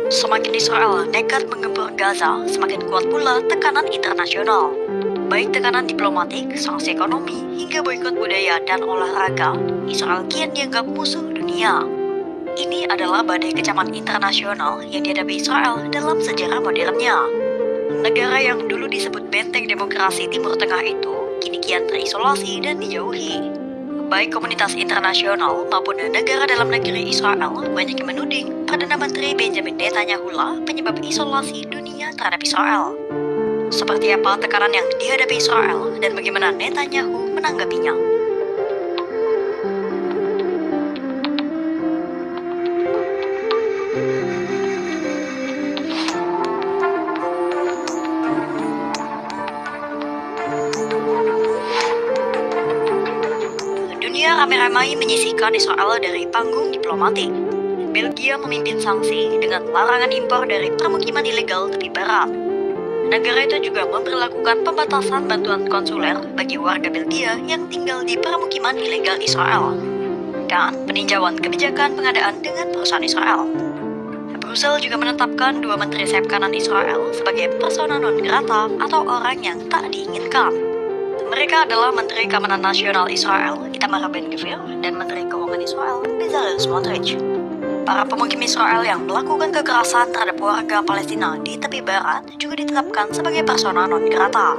Semakin Israel nekat menggempur Gaza, semakin kuat pula tekanan internasional. Baik tekanan diplomatik, sanksi ekonomi, hingga boikot budaya dan olahraga, Israel kian dianggap musuh dunia. Ini adalah badai kecaman internasional yang dihadapi Israel dalam sejarah modernnya. Negara yang dulu disebut benteng demokrasi Timur Tengah itu, kini kian terisolasi dan dijauhi. Baik komunitas internasional maupun negara dalam negeri Israel banyak yang menuding Perdana Menteri Benjamin Netanyahu lah penyebab isolasi dunia terhadap Israel. Seperti apa tekanan yang dihadapi Israel dan bagaimana Netanyahu menanggapinya? Dunia ramai-ramai menyisihkan Israel dari panggung diplomatik. Belgia memimpin sanksi dengan larangan impor dari permukiman ilegal tepi barat. Negara itu juga memberlakukan pembatasan bantuan konsuler bagi warga Belgia yang tinggal di permukiman ilegal Israel, dan peninjauan kebijakan pengadaan dengan perusahaan Israel. Brussels juga menetapkan dua menteri sayap kanan Israel sebagai persona non grata atau orang yang tak diinginkan. Mereka adalah Menteri Keamanan Nasional Israel, Itamar Ben-Gvir, dan Menteri Keuangan Israel, Bezalel Smotrich. Para pemukim Israel yang melakukan kekerasan terhadap warga Palestina di tepi barat juga ditetapkan sebagai persona non grata.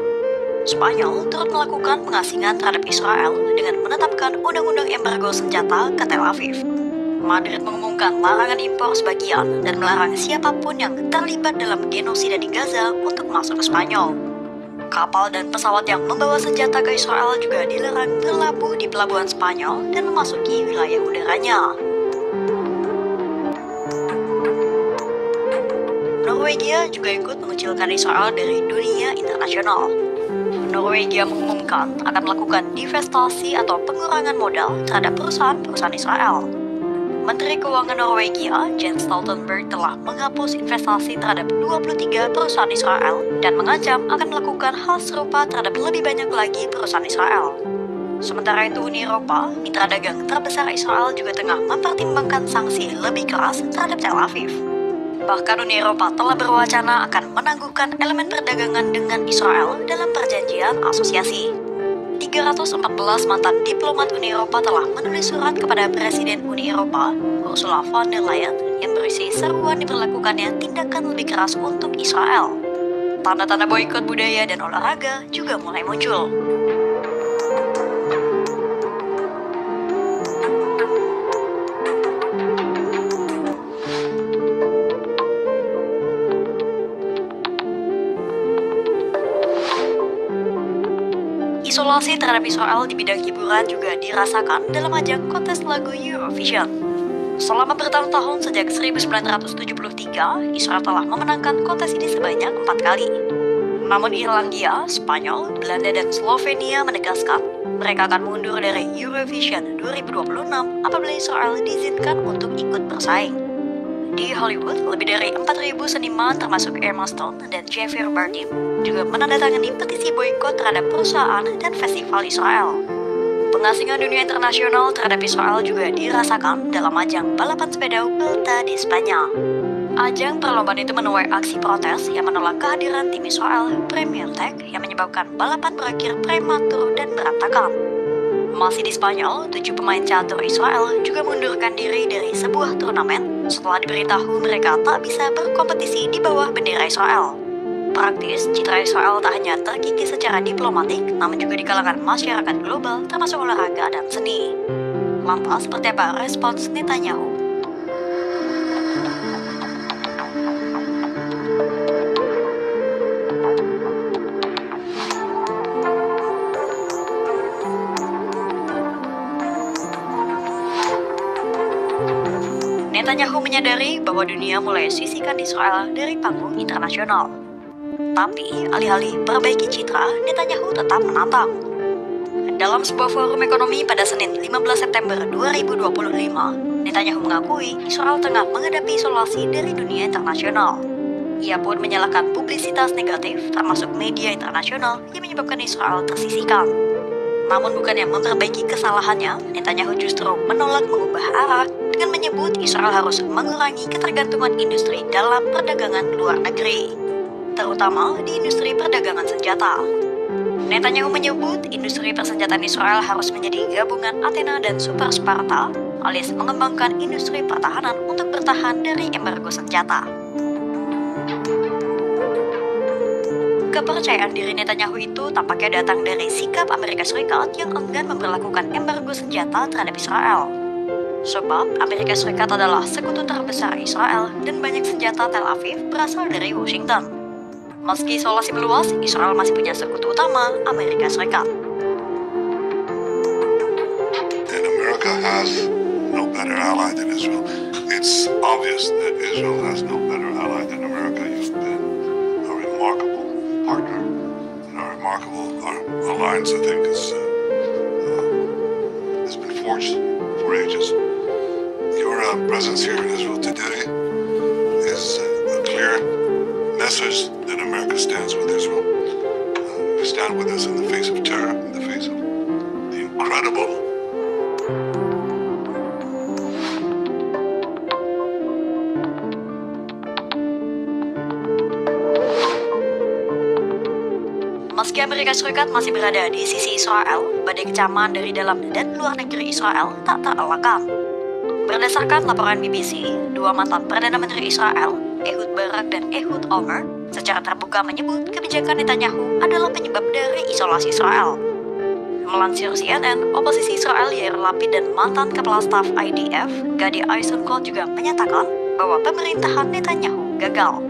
Spanyol turut melakukan pengasingan terhadap Israel dengan menetapkan undang-undang embargo senjata ke Tel Aviv. Madrid mengumumkan larangan impor sebagian dan melarang siapapun yang terlibat dalam genosida di Gaza untuk masuk ke Spanyol. Kapal dan pesawat yang membawa senjata ke Israel juga dilarang berlabuh di pelabuhan Spanyol dan memasuki wilayah udaranya. Norwegia juga ikut mengucilkan Israel dari dunia internasional. Norwegia mengumumkan akan melakukan divestasi atau pengurangan modal terhadap perusahaan-perusahaan Israel. Menteri Keuangan Norwegia, Jens Stoltenberg, telah menghapus investasi terhadap 23 perusahaan Israel dan mengancam akan melakukan hal serupa terhadap lebih banyak lagi perusahaan Israel. Sementara itu, Uni Eropa, mitra dagang terbesar Israel, juga tengah mempertimbangkan sanksi lebih keras terhadap Tel Aviv. Bahkan Uni Eropa telah berwacana akan menangguhkan elemen perdagangan dengan Israel dalam perjanjian asosiasi. 314 mantan diplomat Uni Eropa telah menulis surat kepada Presiden Uni Eropa, Ursula von der Leyen, yang berisi seruan diberlakukannya tindakan lebih keras untuk Israel. Tanda-tanda boikot budaya dan olahraga juga mulai muncul. Isolasi terhadap Israel di bidang hiburan juga dirasakan dalam ajang kontes lagu Eurovision. Selama bertahun-tahun sejak 1973, Israel telah memenangkan kontes ini sebanyak 4 kali. Namun Irlandia, Spanyol, Belanda, dan Slovenia menegaskan mereka akan mundur dari Eurovision 2026 apabila Israel diizinkan untuk ikut bersaing. Di Hollywood, lebih dari 4.000 seniman termasuk Emma Stone dan Javier Bardem juga menandatangani petisi boikot terhadap perusahaan dan festival Israel. Pengasingan dunia internasional terhadap Israel juga dirasakan dalam ajang balapan sepeda Vuelta di Spanyol. Ajang perlombaan itu menuai aksi protes yang menolak kehadiran tim Israel Premier Tech yang menyebabkan balapan berakhir prematur dan berantakan. Masih di Spanyol, 7 pemain catur Israel juga mundurkan diri dari sebuah turnamen setelah diberitahu mereka tak bisa berkompetisi di bawah bendera Israel. Praktis, citra Israel tak hanya terkikis secara diplomatik, namun juga di kalangan masyarakat global termasuk olahraga dan seni. Lantas, seperti apa respons Netanyahu? Netanyahu menyadari bahwa dunia mulai sisihkan Israel dari panggung internasional. Tapi, alih-alih perbaiki citra, Netanyahu tetap menantang. Dalam sebuah forum ekonomi pada Senin 15 September 2025, Netanyahu mengakui Israel tengah menghadapi isolasi dari dunia internasional. Ia pun menyalahkan publisitas negatif, termasuk media internasional, yang menyebabkan Israel tersisihkan. Namun bukan yang memperbaiki kesalahannya, Netanyahu justru menolak mengubah arah dengan menyebut Israel harus mengurangi ketergantungan industri dalam perdagangan luar negeri, terutama di industri perdagangan senjata. Netanyahu menyebut industri persenjataan Israel harus menjadi gabungan Athena dan Super Sparta, alias mengembangkan industri pertahanan untuk bertahan dari embargo senjata. Kepercayaan diri Netanyahu itu tampaknya datang dari sikap Amerika Serikat yang enggan memperlakukan embargo senjata terhadap Israel. Sebab Amerika Serikat adalah sekutu terbesar Israel dan banyak senjata Tel Aviv berasal dari Washington. Meski isolasi meluas, Israel masih punya sekutu utama, Amerika Serikat. And America has no better ally than Israel. It's obvious that Israel has no better ally than America. You've been a remarkable partner and a remarkable alliance, I think, has been forged for ages. Your presence here in Israel today is a clear message that America stands with Israel. We stand with us in the face of terror, in the face of the incredible Meski Amerika Serikat masih berada di sisi Israel, badai kecaman dari dalam dan luar negeri Israel tak terelakkan. Berdasarkan laporan BBC, dua mantan Perdana Menteri Israel, Ehud Barak dan Ehud Olmert, secara terbuka menyebut kebijakan Netanyahu adalah penyebab dari isolasi Israel. Melansir CNN, oposisi Israel Yair Lapid dan mantan kepala staf IDF, Gadi Eisenkot juga menyatakan bahwa pemerintahan Netanyahu gagal.